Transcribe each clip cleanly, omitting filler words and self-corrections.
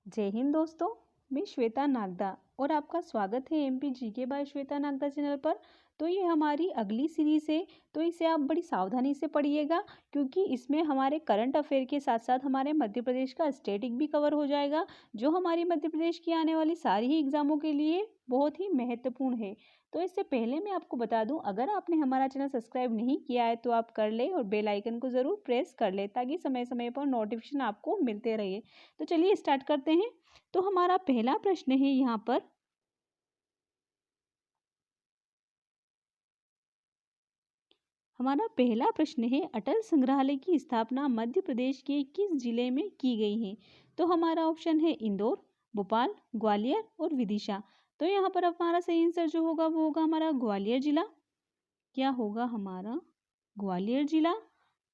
जय हिंद दोस्तों। मैं श्वेता नागदा और आपका स्वागत है MP GK by Shweta Nagda channel पर। तो ये हमारी अगली सीरीज है, तो इसे आप बड़ी सावधानी से पढ़िएगा क्योंकि इसमें हमारे करंट अफेयर के साथ साथ हमारे मध्य प्रदेश का स्टैटिक भी कवर हो जाएगा, जो हमारी मध्य प्रदेश की आने वाली सारी ही एग्जामों के लिए बहुत ही महत्वपूर्ण है। तो इससे पहले मैं आपको बता दूं, अगर आपने हमारा चैनल सब्सक्राइब नहीं किया है तो आप कर ले और बेल आइकन को ज़रूर प्रेस कर ले ताकि समय समय पर नोटिफिकेशन आपको मिलते रहे। तो चलिए स्टार्ट करते हैं। तो हमारा पहला प्रश्न है यहाँ पर, हमारा पहला प्रश्न है अटल संग्रहालय की स्थापना मध्य प्रदेश के किस जिले में की गई है। तो हमारा ऑप्शन है इंदौर, भोपाल, ग्वालियर और विदिशा। तो यहाँ पर हमारा सही आंसर जो होगा वो होगा हमारा ग्वालियर जिला। क्या होगा हमारा ग्वालियर जिला।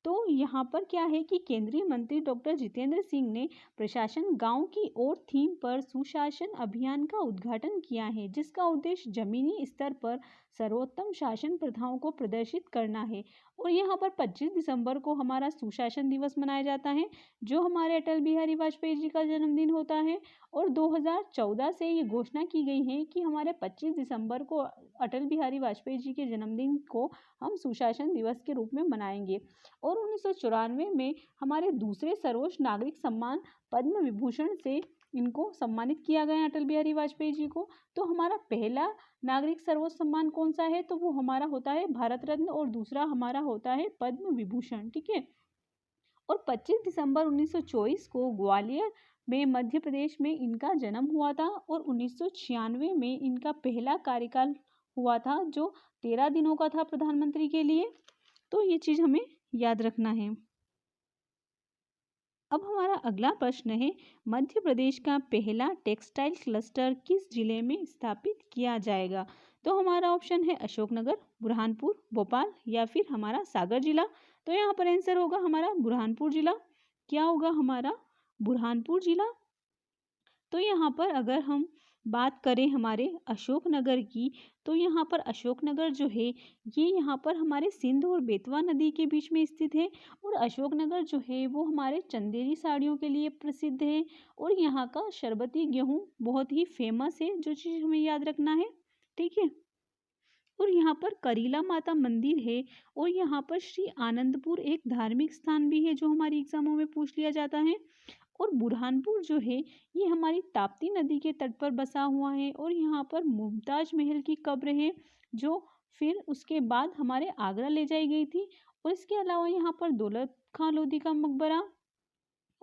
तो यहाँ पर क्या है कि केंद्रीय मंत्री डॉक्टर जितेंद्र सिंह ने प्रशासन गांव की ओर थीम पर सुशासन अभियान का उद्घाटन किया है, जिसका उद्देश्य जमीनी स्तर पर सर्वोत्तम शासन प्रथाओं को प्रदर्शित करना है। और यहाँ पर 25 दिसंबर को हमारा सुशासन दिवस मनाया जाता है, जो हमारे अटल बिहारी वाजपेयी जी का जन्मदिन होता है। और 2014 से ये घोषणा की गई है कि हमारे 25 दिसंबर को अटल बिहारी वाजपेयी जी के जन्मदिन को हम सुशासन दिवस के रूप में मनाएंगे। और 1994 में हमारे दूसरे सर्वोच्च नागरिक सम्मान पद्म विभूषण से इनको सम्मानित किया गया अटल बिहारी वाजपेयी जी को। तो हमारा पहला नागरिक सर्वोच्च सम्मान कौन सा है, तो वो हमारा होता है भारत रत्न और दूसरा हमारा होता है पद्म विभूषण। ठीक है। और 25 दिसंबर 1924 को ग्वालियर में मध्य प्रदेश में इनका जन्म हुआ था और 1996 में इनका पहला कार्यकाल हुआ था, जो 13 दिनों का था प्रधानमंत्री के लिए। तो ये चीज़ हमें याद रखना है। अब हमारा अगला प्रश्न है, मध्य प्रदेश का पहला टेक्सटाइल क्लस्टर किस जिले में स्थापित किया जाएगा। तो हमारा ऑप्शन है अशोकनगर, बुरहानपुर, भोपाल या फिर हमारा सागर जिला। तो यहाँ पर आंसर होगा हमारा बुरहानपुर जिला। क्या होगा हमारा बुरहानपुर जिला। तो यहाँ पर अगर हम बात करें हमारे अशोकनगर की, तो यहाँ पर अशोकनगर जो है ये यहाँ पर हमारे सिंध और बेतवा नदी के बीच में स्थित है। और अशोकनगर जो है वो हमारे चंदेरी साड़ियों के लिए प्रसिद्ध है। और यहाँ का शरबती गेहूँ बहुत ही फेमस है, जो चीज़ हमें याद रखना है। ठीक है। और यहाँ पर करीला माता मंदिर है। और यहाँ पर श्री आनंदपुर एक धार्मिक स्थान भी है, जो हमारी एग्जामों में पूछ लिया जाता है। और बुरहानपुर जो है ये हमारी ताप्ती नदी के तट पर बसा हुआ है। और यहाँ पर मुमताज महल की कब्र है, जो फिर उसके बाद हमारे आगरा ले जाई गई थी। और इसके अलावा यहाँ पर दौलत खां लोधी का मकबरा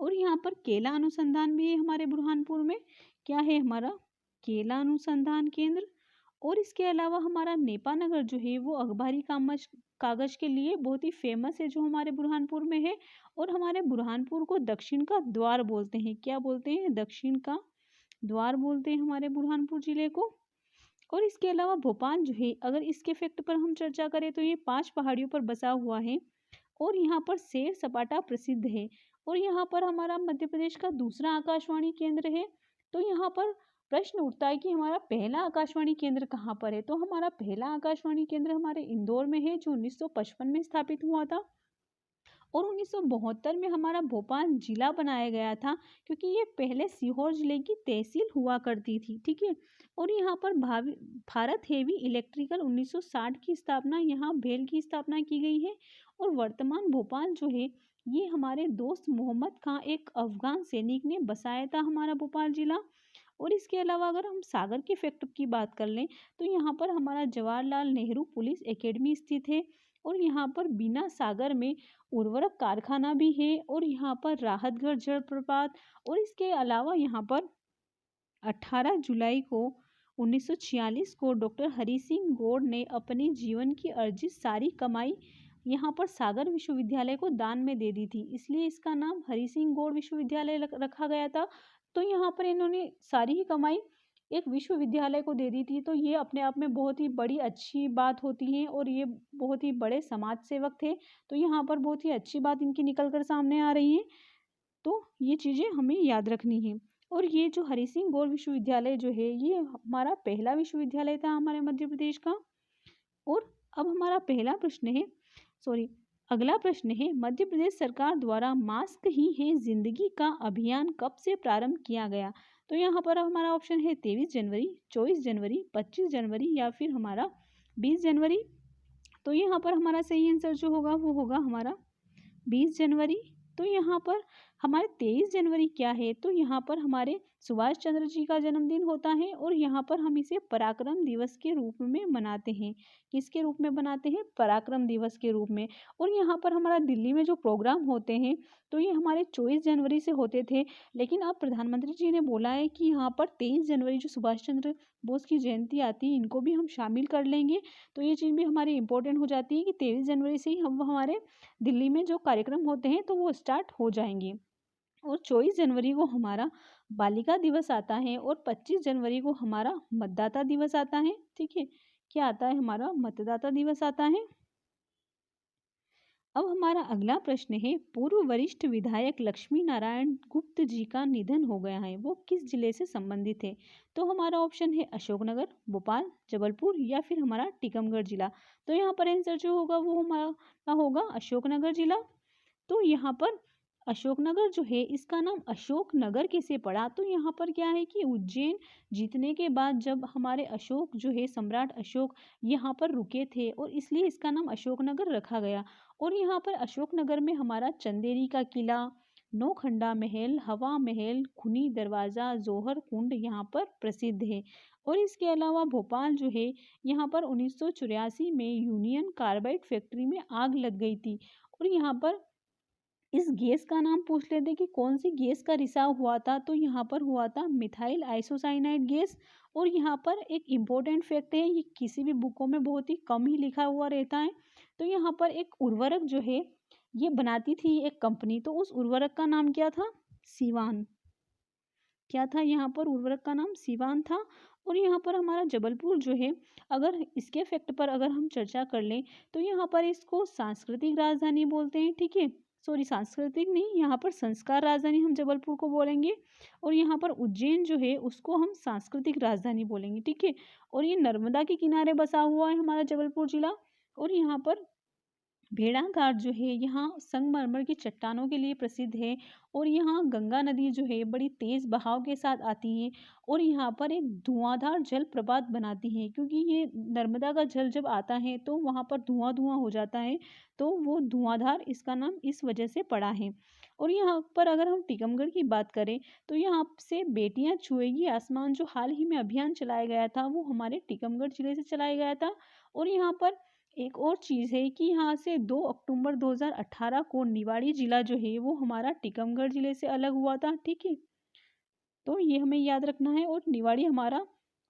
और यहाँ पर केला अनुसंधान भी है हमारे बुरहानपुर में। क्या है हमारा केला अनुसंधान केंद्र। और इसके अलावा हमारा नेपानगर जो है वो अखबारी कागज के लिए बहुत ही फेमस है, जो हमारे बुरहानपुर में है। और हमारे बुरहानपुर को दक्षिण का द्वार बोलते हैं। क्या बोलते हैं, दक्षिण का द्वार बोलते हैं हमारे बुरहानपुर जिले को। और इसके अलावा भोपाल जो है, अगर इसके फैक्ट पर हम चर्चा करें तो ये 5 पहाड़ियों पर बसा हुआ है। और यहाँ पर सैर सपाटा प्रसिद्ध है। और यहाँ पर हमारा मध्य प्रदेश का दूसरा आकाशवाणी केंद्र है। तो यहाँ पर प्रश्न उठता है कि हमारा पहला आकाशवाणी केंद्र कहाँ पर है। तो हमारा पहला आकाशवाणी केंद्र हमारे इंदौर में है, जो 1955 में स्थापित हुआ था। और 1972 में हमारा भोपाल जिला बनाया गया था, क्योंकि ये पहले सीहोर जिले की तहसील हुआ करती थी। ठीक है। और यहाँ पर भारत हेवी इलेक्ट्रिकल 1960 की स्थापना यहाँ भेल की स्थापना की गई है। और वर्तमान भोपाल जो है ये हमारे दोस्त मोहम्मद खां एक अफगान सैनिक ने बसाया था हमारा भोपाल जिला। और इसके अलावा अगर हम सागर के फैक्ट की बात कर लें तो यहाँ पर हमारा जवाहरलाल नेहरू पुलिस एकेडमी स्थित है। और यहाँ पर बिना सागर में उर्वरक कारखाना भी है। और यहाँ पर राहतगढ़ जलप्रपात। और इसके अलावा यहाँ पर 18 जुलाई को 1946 को डॉक्टर हरि सिंह गौड़ ने अपने जीवन की अर्जित सारी कमाई यहाँ पर सागर विश्वविद्यालय को दान में दे दी थी, इसलिए इसका नाम हरि सिंह गौड़ विश्वविद्यालय रखा गया था। तो यहाँ पर इन्होंने सारी ही कमाई एक विश्वविद्यालय को दे दी थी। तो ये अपने आप में बहुत ही बड़ी अच्छी बात होती है। और ये बहुत ही बड़े समाज सेवक थे। तो यहाँ पर बहुत ही अच्छी बात इनकी निकल कर सामने आ रही है। तो ये चीज़ें हमें याद रखनी है। और ये जो हरि सिंह गौड़ विश्वविद्यालय जो है ये हमारा पहला विश्वविद्यालय था हमारे मध्य प्रदेश का। और अब हमारा पहला प्रश्न है, सॉरी, अगला प्रश्न है मध्य प्रदेश सरकार द्वारा मास्क ही है जिंदगी का अभियान कब से प्रारंभ किया गया। तो यहाँ पर हमारा ऑप्शन है 23 जनवरी, 24 जनवरी, 25 जनवरी या फिर हमारा 20 जनवरी। तो यहाँ पर हमारा सही आंसर जो होगा वो होगा हमारा 20 जनवरी। तो यहाँ पर हमारे 23 जनवरी क्या है, तो यहाँ पर हमारे सुभाष चंद्र जी का जन्मदिन होता है और यहाँ पर हम इसे पराक्रम दिवस के रूप में मनाते हैं। किसके रूप में मनाते हैं? पराक्रम दिवस के रूप में। और यहाँ पर हमारा दिल्ली में जो प्रोग्राम होते हैं तो ये हमारे 24 जनवरी से होते थे, लेकिन अब प्रधानमंत्री जी ने बोला है कि यहाँ पर 23 जनवरी जो सुभाष चंद्र बोस की जयंती आती है इनको भी हम शामिल कर लेंगे। तो ये चीज़ भी हमारी इंपॉर्टेंट हो जाती है कि 23 जनवरी से ही हम हमारे दिल्ली में जो कार्यक्रम होते हैं तो वो स्टार्ट हो जाएंगे। और 24 जनवरी को हमारा बालिका दिवस आता है और 25 जनवरी को हमारा मतदाता दिवस आता है। ठीक है, क्या आता है? हमारा मतदाता दिवस आता है। अब हमारा अगला प्रश्न है पूर्व वरिष्ठ विधायक लक्ष्मी नारायण गुप्त जी का निधन हो गया है, वो किस जिले से संबंधित है? तो हमारा ऑप्शन है अशोकनगर, भोपाल, जबलपुर या फिर हमारा टीकमगढ़ जिला। तो यहाँ पर आंसर जो होगा वो हमारा होगा अशोकनगर जिला। तो यहाँ पर अशोकनगर जो है इसका नाम अशोक नगर कैसे पड़ा? तो यहाँ पर क्या है कि उज्जैन जीतने के बाद जब हमारे अशोक जो है सम्राट अशोक यहाँ पर रुके थे और इसलिए इसका नाम अशोकनगर रखा गया। और यहाँ पर अशोकनगर में हमारा चंदेरी का किला, नौखंडा महल, हवा महल, खूनी दरवाज़ा, जौहर कुंड यहाँ पर प्रसिद्ध है। और इसके अलावा भोपाल जो है यहाँ पर 1984 में यूनियन कार्बाइड फैक्ट्री में आग लग गई थी। और यहाँ पर इस गैस का नाम पूछ लेते कि कौन सी गैस का रिसाव हुआ था, तो यहाँ पर हुआ था मिथाइल आइसोसाइनाइड गैस। और यहाँ पर एक इम्पोर्टेंट फैक्ट है, ये किसी भी बुकों में बहुत ही कम ही लिखा हुआ रहता है। तो यहाँ पर एक उर्वरक जो है ये बनाती थी एक कंपनी, तो उस उर्वरक का नाम क्या था? सिवान। क्या था? यहाँ पर उर्वरक का नाम सिवान था। और यहाँ पर हमारा जबलपुर जो है अगर इसके फैक्ट पर अगर हम चर्चा कर लें तो यहाँ पर इसको सांस्कृतिक राजधानी बोलते हैं। ठीक है, सॉरी सांस्कृतिक नहीं, यहाँ पर संस्कार राजधानी हम जबलपुर को बोलेंगे। और यहाँ पर उज्जैन जो है उसको हम सांस्कृतिक राजधानी बोलेंगे। ठीक है, और ये नर्मदा के किनारे बसा हुआ है हमारा जबलपुर जिला। और यहाँ पर भेड़ाघाट जो है यहाँ संगमरमर की चट्टानों के लिए प्रसिद्ध है। और यहाँ गंगा नदी जो है बड़ी तेज बहाव के साथ आती है और यहाँ पर एक धुआंधार जल प्रपात बनाती है, क्योंकि ये नर्मदा का जल जब आता है तो वहाँ पर धुआं धुआं हो जाता है, तो वो धुआंधार इसका नाम इस वजह से पड़ा है। और यहाँ पर अगर हम टीकमगढ़ की बात करें तो यहाँ से बेटियां छुएगी आसमान जो हाल ही में अभियान चलाया गया था वो हमारे टीकमगढ़ जिले से चलाया गया था। और यहाँ पर एक और चीज़ है कि यहाँ से 2 अक्टूबर 2018 को निवाड़ी जिला जो है वो हमारा टीकमगढ़ जिले से अलग हुआ था। ठीक है, तो ये हमें याद रखना है। और निवाड़ी हमारा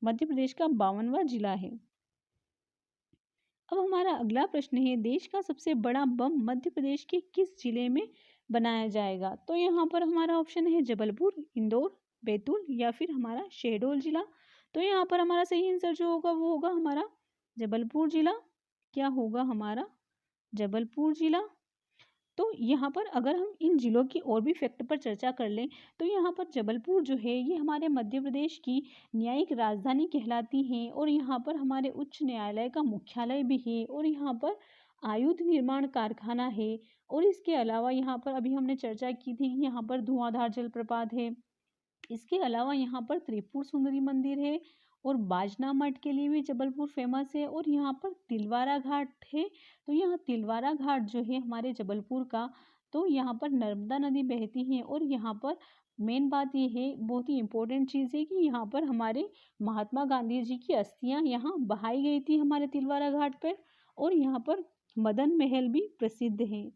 मध्य प्रदेश का 52वां जिला है। अब हमारा अगला प्रश्न है देश का सबसे बड़ा बम मध्य प्रदेश के किस जिले में बनाया जाएगा? तो यहाँ पर हमारा ऑप्शन है जबलपुर, इंदौर, बैतूल या फिर हमारा शहडोल जिला। तो यहाँ पर हमारा सही आंसर जो होगा वो होगा हमारा जबलपुर जिला। क्या होगा? हमारा जबलपुर जिला। तो यहाँ पर अगर हम इन जिलों की और भी फैक्ट पर चर्चा कर लें तो यहाँ पर जबलपुर जो है ये हमारे मध्य प्रदेश की न्यायिक राजधानी कहलाती है। और यहाँ पर हमारे उच्च न्यायालय का मुख्यालय भी है और यहाँ पर आयुध निर्माण कारखाना है। और इसके अलावा यहाँ पर अभी हमने चर्चा की थी कि यहाँ पर धुआंधार जलप्रपात है। इसके अलावा यहाँ पर त्रिपुर सुंदरी मंदिर है और बाजना मठ के लिए भी जबलपुर फेमस है। और यहाँ पर तिलवारा घाट है। तो यहाँ तिलवारा घाट जो है हमारे जबलपुर का, तो यहाँ पर नर्मदा नदी बहती है। और यहाँ पर मेन बात ये है, बहुत ही इम्पोर्टेंट चीज़ है कि यहाँ पर हमारे महात्मा गांधी जी की अस्थियाँ यहाँ बहाई गई थी हमारे तिलवारा घाट पर। और यहाँ पर मदन महल भी प्रसिद्ध है।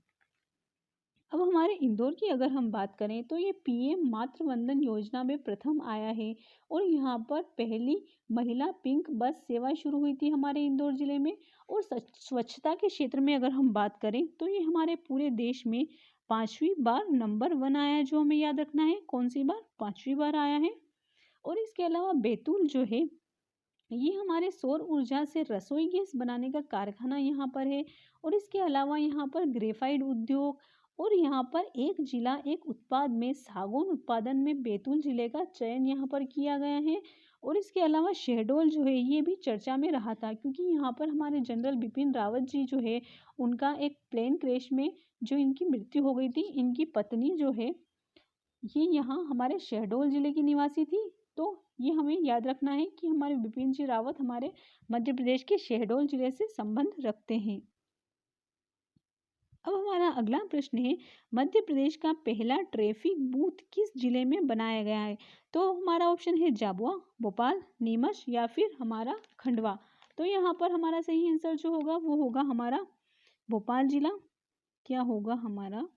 अब हमारे इंदौर की अगर हम बात करें तो ये पीएम मातृ वंदन योजना में प्रथम आया है। और यहाँ पर पहली महिला पिंक बस सेवा शुरू हुई थी हमारे इंदौर जिले में। और स्वच्छता के क्षेत्र में अगर हम बात करें तो ये हमारे पूरे देश में 5वीं बार नंबर 1 आया है, जो हमें याद रखना है। कौन सी बार? 5वीं बार आया है। और इसके अलावा बैतूल जो है ये हमारे सौर ऊर्जा से रसोई गैस बनाने का कारखाना यहाँ पर है। और इसके अलावा यहाँ पर ग्रेफाइट उद्योग और यहाँ पर एक जिला एक उत्पाद में सागौन उत्पादन में बैतूल जिले का चयन यहाँ पर किया गया है। और इसके अलावा शहडोल जो है ये भी चर्चा में रहा था, क्योंकि यहाँ पर हमारे जनरल बिपिन रावत जी जो है उनका एक प्लेन क्रैश में जो इनकी मृत्यु हो गई थी, इनकी पत्नी जो है ये यहाँ हमारे शहडोल जिले की निवासी थी। तो ये हमें याद रखना है कि हमारे बिपिन जी रावत हमारे मध्य प्रदेश के शहडोल जिले से संबंध रखते हैं। अब हमारा अगला प्रश्न है, मध्य प्रदेश का पहला ट्रैफिक बूथ किस जिले में बनाया गया है? तो हमारा ऑप्शन है झाबुआ, भोपाल, नीमच या फिर हमारा खंडवा। तो यहाँ पर हमारा सही आंसर जो होगा वो होगा हमारा भोपाल जिला। क्या होगा हमारा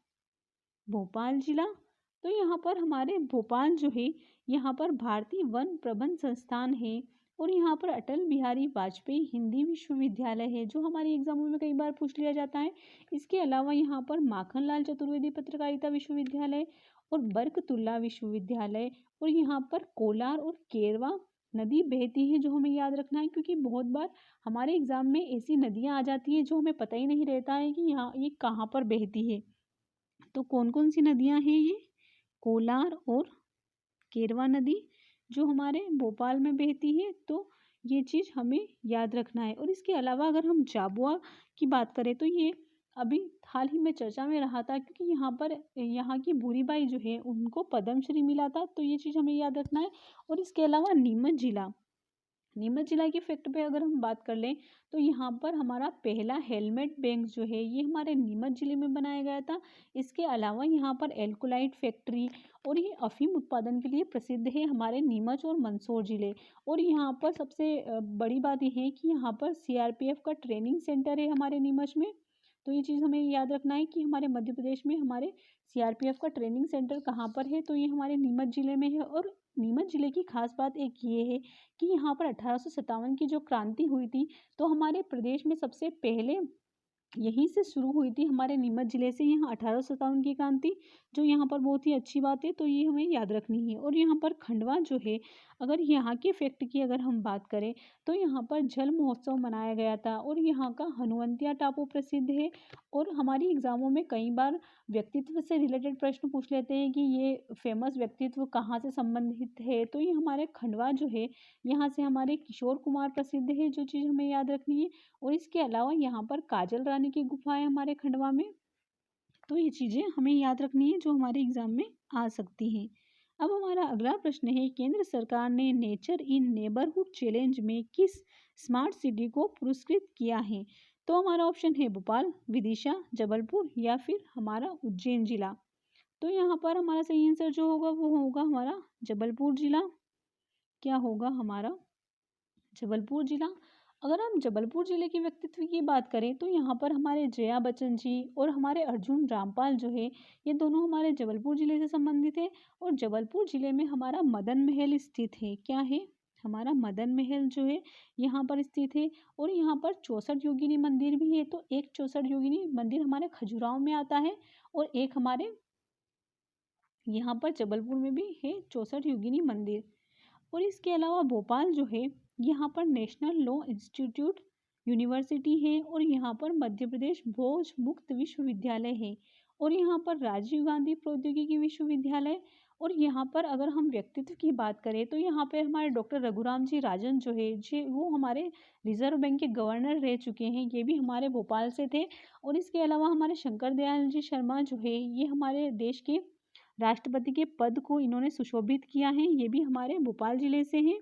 भोपाल जिला। तो यहाँ पर हमारे भोपाल जो है यहाँ पर भारतीय वन प्रबंध संस्थान है और यहाँ पर अटल बिहारी वाजपेयी हिंदी विश्वविद्यालय है, जो हमारे एग्जामों में कई बार पूछ लिया जाता है। इसके अलावा यहाँ पर माखनलाल चतुर्वेदी पत्रकारिता विश्वविद्यालय और बरकतुल्ला विश्वविद्यालय और यहाँ पर कोलार और केरवा नदी बहती है, जो हमें याद रखना है, क्योंकि बहुत बार हमारे एग्जाम में ऐसी नदियाँ आ जाती है जो हमें पता ही नहीं रहता है कि यहाँ ये कहाँ पर बहती है। तो कौन कौन सी नदियाँ हैं? ये कोलार और केरवा नदी जो हमारे भोपाल में बहती है। तो ये चीज़ हमें याद रखना है। और इसके अलावा अगर हम झाबुआ की बात करें तो ये अभी हाल ही में चर्चा में रहा था, क्योंकि यहाँ पर यहाँ की भूरीबाई जो है उनको पद्मश्री मिला था। तो ये चीज़ हमें याद रखना है। और इसके अलावा नीमच जिला के फैक्ट पे अगर हम बात कर लें तो यहाँ पर हमारा पहला हेलमेट बैंक जो है ये हमारे नीमच जिले में बनाया गया था। इसके अलावा यहाँ पर एल्कोलाइट फैक्ट्री और ये अफीम उत्पादन के लिए प्रसिद्ध है हमारे नीमच और मंदसौर जिले। और यहाँ पर सबसे बड़ी बात यह है कि यहाँ पर सीआरपीएफ का ट्रेनिंग सेंटर है हमारे नीमच में। तो ये चीज़ हमें याद रखना है कि हमारे मध्य प्रदेश में हमारे सीआरपीएफ का ट्रेनिंग सेंटर कहाँ पर है, तो ये हमारे नीमच जिले में है। और नीमच जिले की खास बात एक ये है कि यहाँ पर 1857 की जो क्रांति हुई थी, तो हमारे प्रदेश में सबसे पहले यहीं से शुरू हुई थी, हमारे नीमच जिले से यहाँ 1857 की क्रांति, जो यहाँ पर बहुत ही अच्छी बात है। तो ये हमें याद रखनी है। और यहाँ पर खंडवा जो है, अगर यहाँ के फैक्ट की अगर हम बात करें तो यहाँ पर जल महोत्सव मनाया गया था और यहाँ का हनुवंतिया टापू प्रसिद्ध है। और हमारी एग्जामों में कई बार व्यक्तित्व से रिलेटेड प्रश्न पूछ लेते हैं कि ये फेमस व्यक्तित्व कहाँ से संबंधित है। तो ये हमारे खंडवा जो है यहाँ से हमारे किशोर कुमार प्रसिद्ध है, जो चीज़ हमें याद रखनी है। और इसके अलावा यहाँ पर काजल रानी की गुफा है हमारे खंडवा में। तो ये चीज़ें हमें याद रखनी है जो हमारे एग्जाम में आ सकती हैं। अब हमारा अगला प्रश्न है, केंद्र सरकार ने नेचर इन नेबरहुड चैलेंज में किस स्मार्ट सिटी को पुरस्कृत किया है? तो हमारा ऑप्शन है भोपाल, विदिशा, जबलपुर या फिर हमारा उज्जैन जिला। तो यहाँ पर हमारा सही आंसर जो होगा वो होगा हमारा जबलपुर जिला। क्या होगा हमारा जबलपुर जिला। अगर हम जबलपुर जिले के व्यक्तित्व की बात करें तो यहाँ पर हमारे जया बच्चन जी और हमारे अर्जुन रामपाल जो है ये दोनों हमारे जबलपुर जिले से संबंधित है। और जबलपुर जिले में हमारा मदन महल स्थित है। क्या है? हमारा मदन महल जो है यहाँ पर स्थित है। और यहाँ पर 64 योगिनी मंदिर भी है। तो एक 64 योगिनी मंदिर हमारे खजुराहो में आता है और एक हमारे यहाँ पर जबलपुर में भी है 64 योगिनी मंदिर। और इसके अलावा भोपाल जो है यहाँ पर नेशनल लॉ इंस्टीट्यूट यूनिवर्सिटी है और यहाँ पर मध्य प्रदेश भोज मुक्त विश्वविद्यालय है और यहाँ पर राजीव गांधी प्रौद्योगिकी विश्वविद्यालय। और यहाँ पर अगर हम व्यक्तित्व की बात करें तो यहाँ पर हमारे डॉक्टर रघुराम जी राजन जो है जी वो हमारे रिजर्व बैंक के गवर्नर रह चुके हैं, ये भी हमारे भोपाल से थे। और इसके अलावा हमारे शंकर दयाल जी शर्मा जो है ये हमारे देश के राष्ट्रपति के पद को इन्होंने सुशोभित किया है, ये भी हमारे भोपाल जिले से हैं।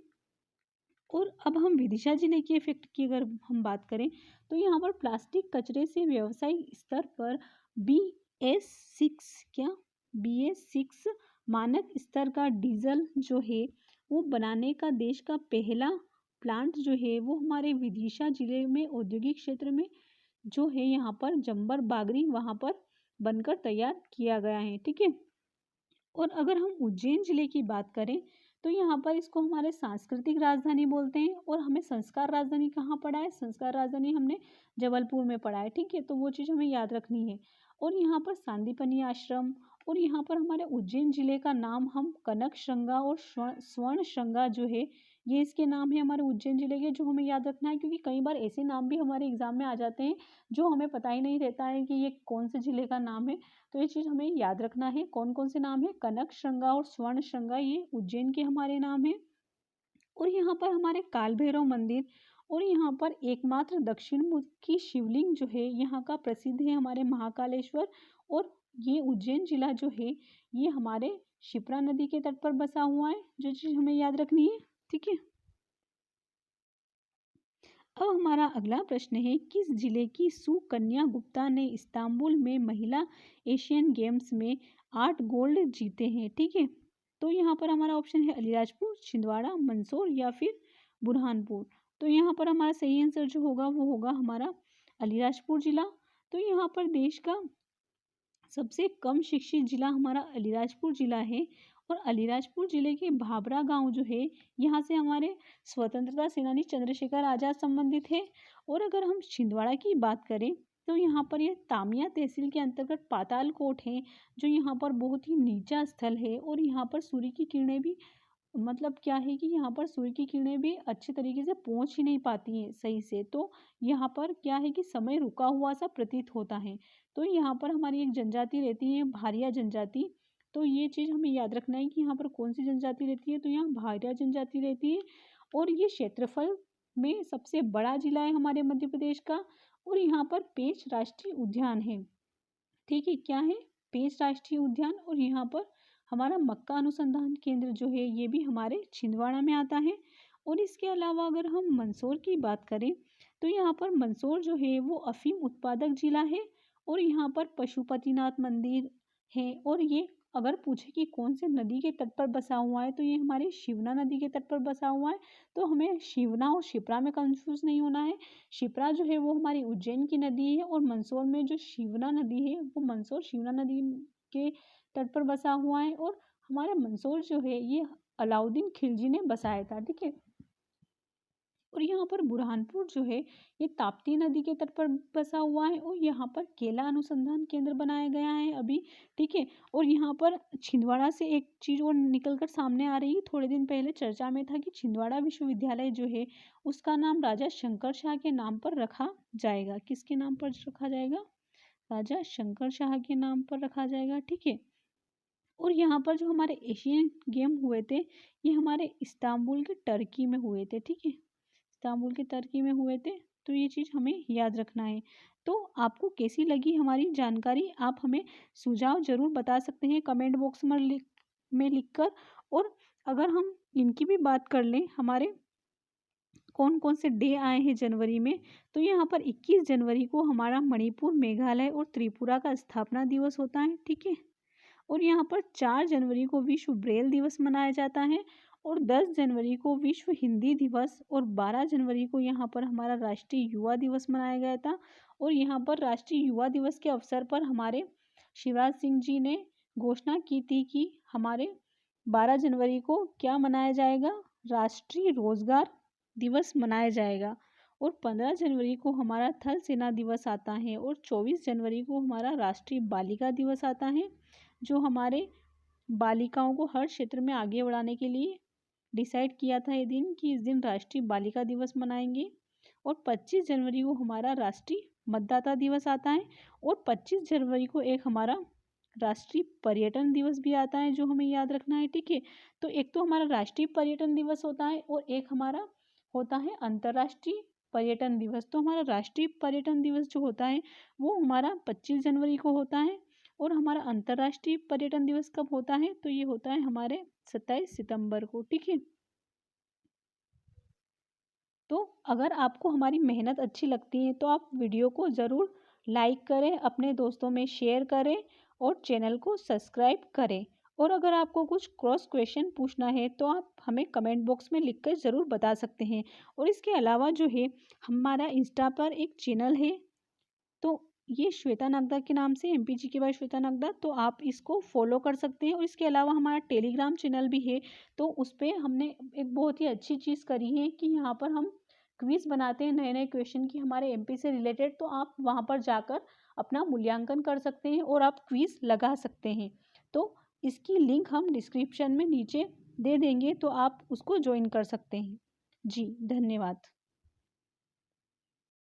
और अब हम विदिशा जिले के इफेक्ट की अगर हम बात करें तो यहाँ पर प्लास्टिक कचरे से व्यवसायिक स्तर पर BS6 मानक स्तर का डीजल जो है वो बनाने का देश का पहला प्लांट जो है वो हमारे विदिशा जिले में औद्योगिक क्षेत्र में जो है यहाँ पर जंबर बागरी वहाँ पर बनकर तैयार किया गया है। ठीक है। और अगर हम उज्जैन जिले की बात करें तो यहाँ पर इसको हमारे सांस्कृतिक राजधानी बोलते हैं। और हमें संस्कार राजधानी कहाँ पढ़ा है? संस्कार राजधानी हमने जबलपुर में पढ़ा है। ठीक है, तो वो चीज़ हमें याद रखनी है। और यहाँ पर सांदीपनी आश्रम और यहाँ पर हमारे उज्जैन जिले का नाम हम कनक श्रृंगा और स्वर्ण श्रृंगा जो है ये इसके नाम है हमारे उज्जैन जिले के, जो हमें याद रखना है, क्योंकि कई बार ऐसे नाम भी हमारे एग्जाम में आ जाते हैं जो हमें पता ही नहीं रहता है कि ये कौन से जिले का नाम है। तो ये चीज़ हमें याद रखना है। कौन कौन से नाम है? कनक श्रृंगा और स्वर्ण श्रृंगा, ये उज्जैन के हमारे नाम है। और यहाँ पर हमारे काल भैरव मंदिर, और यहाँ पर एकमात्र दक्षिण मुखी शिवलिंग जो है यहाँ का प्रसिद्ध है हमारे महाकालेश्वर। और ये उज्जैन जिला जो है ये हमारे शिप्रा नदी के तट पर बसा हुआ है, जो चीज़ हमें याद रखनी है। ठीक है। अब हमारा अगला प्रश्न है, किस जिले की सुकन्या गुप्ता ने इस्तांबुल में महिला एशियन गेम्स में 8 गोल्ड जीते हैं? ठीक है। तो यहाँ पर हमारा ऑप्शन है अलीराजपुर, छिंदवाड़ा, मंदसौर या फिर बुरहानपुर। तो यहाँ पर हमारा सही आंसर जो होगा वो होगा हमारा अलीराजपुर जिला। तो यहाँ पर देश का सबसे कम शिक्षित जिला हमारा अलीराजपुर जिला है। और अलीराजपुर जिले के भाबरा गांव जो है यहाँ से हमारे स्वतंत्रता सेनानी चंद्रशेखर आज़ाद संबंधित है। और अगर हम छिंदवाड़ा की बात करें तो यहाँ पर यह तामिया तहसील के अंतर्गत पातालकोट है, जो यहाँ पर बहुत ही नीचा स्थल है। और यहाँ पर सूर्य की किरणें भी, मतलब क्या है कि यहाँ पर सूर्य की किरणें भी अच्छे तरीके से पहुँच ही नहीं पाती हैं सही से। तो यहाँ पर क्या है कि समय रुका हुआ सा प्रतीत होता है। तो यहाँ पर हमारी एक जनजाति रहती है भारिया जनजाति। तो ये चीज़ हमें याद रखना है कि यहाँ पर कौन सी जनजाति रहती है। तो यहाँ भारिया जनजाति रहती है। और ये क्षेत्रफल में सबसे बड़ा जिला है हमारे मध्य प्रदेश का। और यहाँ पर पेंच राष्ट्रीय उद्यान है। ठीक है, क्या है? पेंच राष्ट्रीय उद्यान। और यहाँ पर हमारा मक्का अनुसंधान केंद्र जो है ये भी हमारे छिंदवाड़ा में आता है। और इसके अलावा अगर हम मंदसौर की बात करें तो यहाँ पर मंदसौर जो है वो अफीम उत्पादक जिला है। और यहाँ पर पशुपतिनाथ मंदिर है। और ये अगर पूछे कि कौन से नदी के तट पर बसा हुआ है तो ये हमारे शिवना नदी के तट पर बसा हुआ है। तो हमें शिवना और शिप्रा में कंफ्यूज नहीं होना है। शिप्रा जो है वो हमारी उज्जैन की नदी है, और मंदसौर में जो शिवना नदी है वो मंदसौर शिवना नदी के तट पर बसा हुआ है। और हमारा मंदसौर जो है ये अलाउद्दीन खिलजी ने बसाया था। ठीक है। और यहाँ पर बुरहानपुर जो है ये ताप्ती नदी के तट पर बसा हुआ है। और यहाँ पर केला अनुसंधान केंद्र बनाया गया है अभी। ठीक है। और यहाँ पर छिंदवाड़ा से एक चीज़ और निकल कर सामने आ रही है, थोड़े दिन पहले चर्चा में था कि छिंदवाड़ा विश्वविद्यालय जो है उसका नाम राजा शंकर शाह के नाम पर रखा जाएगा। किसके नाम पर रखा जाएगा? राजा शंकर शाह के नाम पर रखा जाएगा। ठीक है। और यहाँ पर जो हमारे एशियन गेम हुए थे ये हमारे इस्तांबुल के टर्की में हुए थे। ठीक है, इस्तांबुल के टर्की में हुए थे। तो ये चीज़ हमें याद रखना है। तो आपको कैसी लगी हमारी जानकारी? आप हमें सुझाव ज़रूर बता सकते हैं कमेंट बॉक्स में लिखकर। और अगर हम इनकी भी बात कर लें, हमारे कौन कौन से डे आए हैं जनवरी में, तो यहाँ पर 21 जनवरी को हमारा मणिपुर, मेघालय और त्रिपुरा का स्थापना दिवस होता है। ठीक है। और यहाँ पर 4 जनवरी को विश्व ब्रेल दिवस मनाया जाता है। और 10 जनवरी को विश्व हिंदी दिवस, और 12 जनवरी को यहाँ पर हमारा राष्ट्रीय युवा दिवस मनाया गया था। और यहाँ पर राष्ट्रीय युवा दिवस के अवसर पर हमारे शिवराज सिंह जी ने घोषणा की थी कि हमारे 12 जनवरी को क्या मनाया जाएगा? राष्ट्रीय रोजगार दिवस मनाया जाएगा। और 15 जनवरी को हमारा थल सेना दिवस आता है। और 24 जनवरी को हमारा राष्ट्रीय बालिका दिवस आता है, जो हमारे बालिकाओं को हर क्षेत्र में आगे बढ़ाने के लिए डिसाइड किया था ये दिन, कि इस दिन राष्ट्रीय बालिका दिवस मनाएंगे। और 25 जनवरी को हमारा राष्ट्रीय मतदाता दिवस आता है। और 25 जनवरी को एक हमारा राष्ट्रीय पर्यटन दिवस भी आता है, जो हमें याद रखना है। ठीक है। तो एक तो हमारा राष्ट्रीय पर्यटन दिवस होता है और एक हमारा होता है अंतर्राष्ट्रीय पर्यटन दिवस। तो हमारा राष्ट्रीय पर्यटन दिवस जो होता है वो हमारा 25 जनवरी को होता है। और हमारा अंतर्राष्ट्रीय पर्यटन दिवस कब होता है? तो ये होता है हमारे 27 सितंबर को। ठीक है। तो अगर आपको हमारी मेहनत अच्छी लगती है तो आप वीडियो को ज़रूर लाइक करें, अपने दोस्तों में शेयर करें और चैनल को सब्सक्राइब करें। और अगर आपको कुछ क्रॉस क्वेश्चन पूछना है तो आप हमें कमेंट बॉक्स में लिखकर ज़रूर बता सकते हैं। और इसके अलावा जो है हमारा इंस्टा पर एक चैनल है, तो ये श्वेता नागदा के नाम से, MPG के बाय श्वेता नागदा, तो आप इसको फॉलो कर सकते हैं। और इसके अलावा हमारा टेलीग्राम चैनल भी है, तो उस पर हमने एक बहुत ही अच्छी चीज़ करी है कि यहाँ पर हम क्विज़ बनाते हैं नए नए क्वेश्चन की हमारे MP से रिलेटेड। तो आप वहाँ पर जाकर अपना मूल्यांकन कर सकते हैं और आप क्विज़ लगा सकते हैं। तो इसकी लिंक हम डिस्क्रिप्शन में नीचे दे देंगे तो आप उसको ज्वाइन कर सकते हैं। जी धन्यवाद।